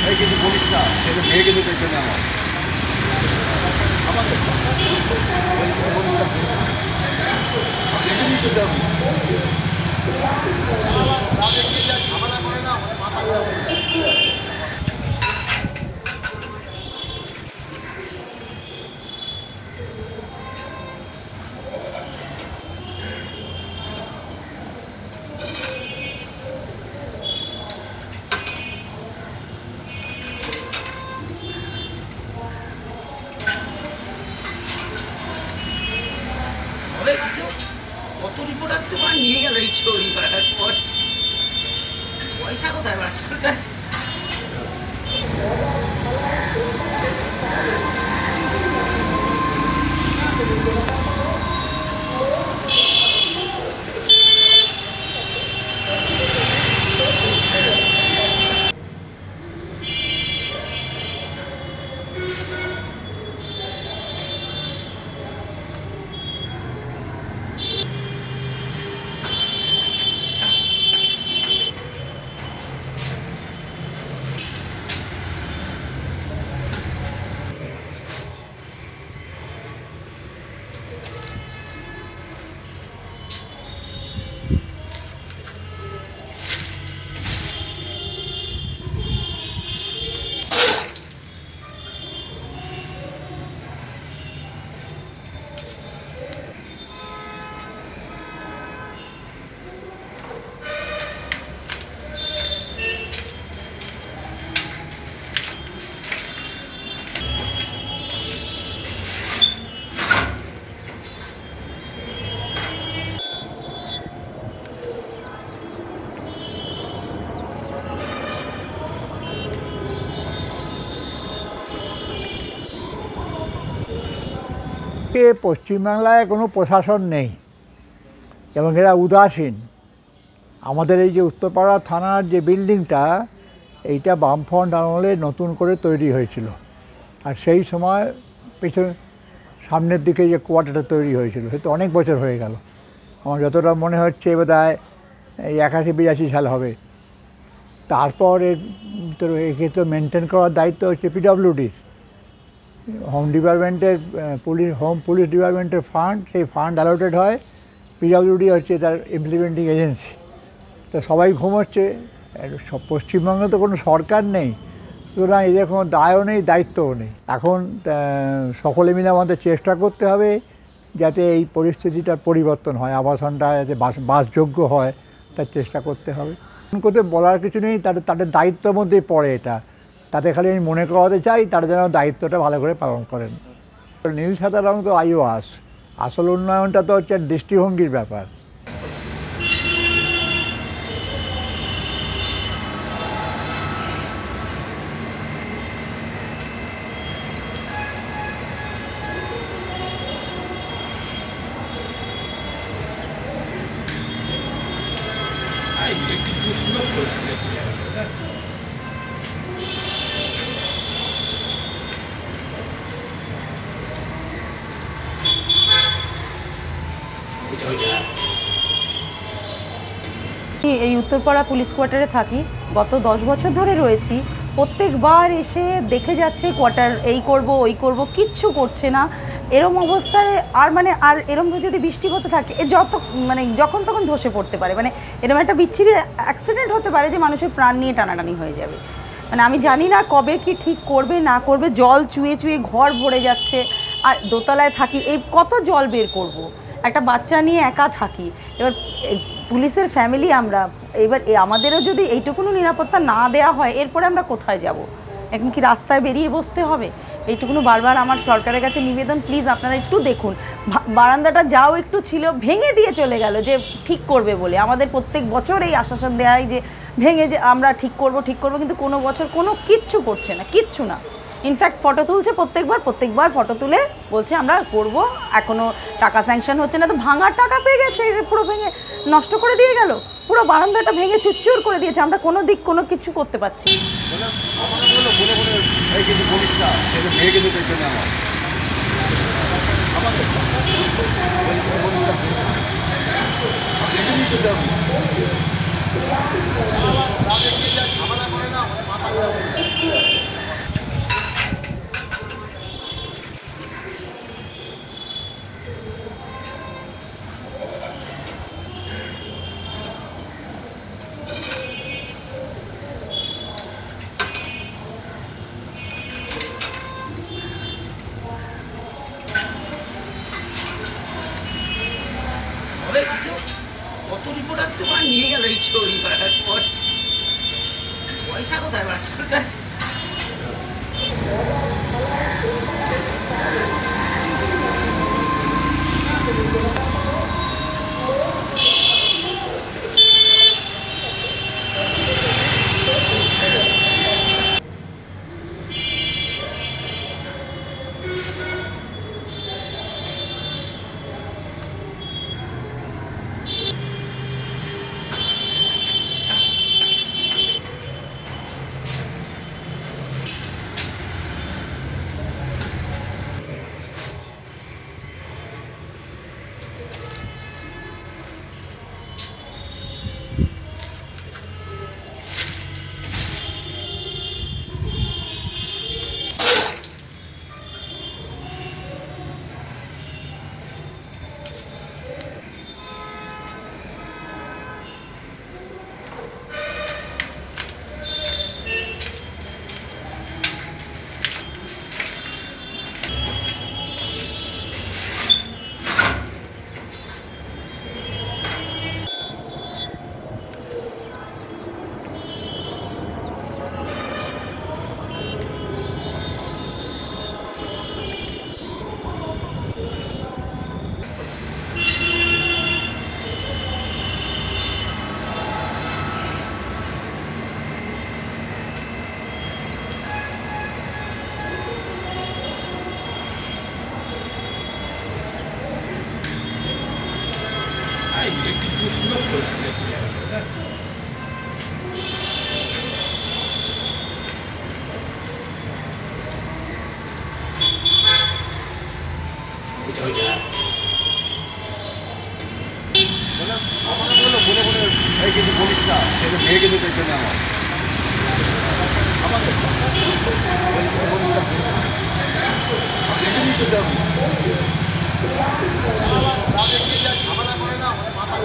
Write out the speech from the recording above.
এই কিন্তু বলিস না, সেটা মেয়ে কিন্তু পেছনে আমার আমাকে বলিস না, নিতে যাবো ঝামেলা করে না মাথা যাবে। কত রিপোর্টার তোমার নিয়ে গেল এই ছবি করার পর, পয়সা কোথায় বার সরকার? পশ্চিমবাংলায় কোনো প্রশাসন নেই এবং এরা উদাসীন। আমাদের এই যে উত্তরপাড়া থানার যে বিল্ডিংটা, এইটা বামফ্রন্ট আমলে নতুন করে তৈরি হয়েছিল, আর সেই সময় পেছনে সামনের দিকে যে কোয়ার্টারটা তৈরি হয়েছিল সে তো অনেক বছর হয়ে গেল। আমার যতটা মনে হচ্ছে বোধহয় এই 81-82 সাল হবে। তারপর এর ভিতরে একে তো মেনটেন করার দায়িত্ব হচ্ছে পিডব্লিউডির, হোম ডিপার্টমেন্টের হোম পুলিশ ডিপার্টমেন্টের ফান্ড, সেই ফান্ড অ্যালোটেড হয়, পিডব্লিউডি হচ্ছে তার ইমপ্লিমেন্টিং এজেন্সি। তো সবাই ঘুমোচ্ছে, পশ্চিমবঙ্গে তো কোনো সরকার নেই, সুতরাং এদের কোনো দায়ও নেই, দায়িত্বও নেই। এখন সকলে মিলে আমাদের চেষ্টা করতে হবে যাতে এই পরিস্থিতিটার পরিবর্তন হয়, আবাসনটা যাতে বাসযোগ্য হয় তার চেষ্টা করতে হবে। করতে বলার কিছু নেই, তাদের দায়িত্বের মধ্যেই পড়ে এটা। তাতে খালি আমি মনে করাতে চাই তারা যেন দায়িত্বটা ভালো করে পালন করেন। নীল সাদা রং তো আইওয়াস, আসল উন্নয়নটা তো হচ্ছে দৃষ্টিভঙ্গির ব্যাপার। এই উত্তরপাড়া পুলিশ কোয়ার্টারে থাকি, গত 10 বছর ধরে রয়েছি। প্রত্যেকবার এসে দেখে যাচ্ছে কোয়ার্টার এই করব ওই করব, কিচ্ছু করছে না। এরম অবস্থায় আর এরম যদি বৃষ্টি হতে থাকে যখন তখন ধসে পড়তে পারে, এরম একটা বিচ্ছিরি অ্যাক্সিডেন্ট হতে পারে যে মানুষের প্রাণ নিয়ে টানাটানি হয়ে যাবে। আমি জানি না কবে কি ঠিক করবে না করবে। জল চুয়ে চুয়ে ঘর ভরে যাচ্ছে, আর দোতলায় থাকি, এই কত জল বের করব। একটা বাচ্চা নিয়ে একা থাকি, এবার পুলিশের ফ্যামিলি আমরা, এবার আমাদেরও যদি এইটুকুনো নিরাপত্তা না দেওয়া হয় এরপরে আমরা কোথায় যাব? এখন কি রাস্তায় বেরিয়ে বসতে হবে? এইটুকুনো বারবার আমার সরকারের কাছে নিবেদন, প্লিজ আপনারা একটু দেখুন। বারান্দাটা যাও একটু ছিল, ভেঙে দিয়ে চলে গেল যে ঠিক করবে বলে। আমাদের প্রত্যেক বছর এই আশ্বাসন দেওয়া হয় যে যে আমরা ঠিক করব, কিন্তু কোনো বছর কিচ্ছু করছে না, কিচ্ছু না। ইনফ্যাক্ট ফটো তুলছে প্রত্যেকবার ফটো তুলে বলছে আমরা করব, এখনও টাকা স্যাংশন হচ্ছে না। তো ভাঙার টাকা পেয়ে গেছে, পুরো ভেঙে নষ্ট করে দিয়ে গেল, পুরো বারান্দাটা ভেঙে চুরচুর করে দিয়েছে। আমরা কোনো কিছু করতে পারছি ঝামেলা করে না মাথা পয়সা কোথায় বাড়ছে সরকার? আমাকে বললো বলে বলে এই কিন্তু বলিস না, সেটা মেয়ে কিন্তু পেছনে আমার আমাকে বলিস না, দেখে নিতে যাবো ঝামেলা করে না মাথা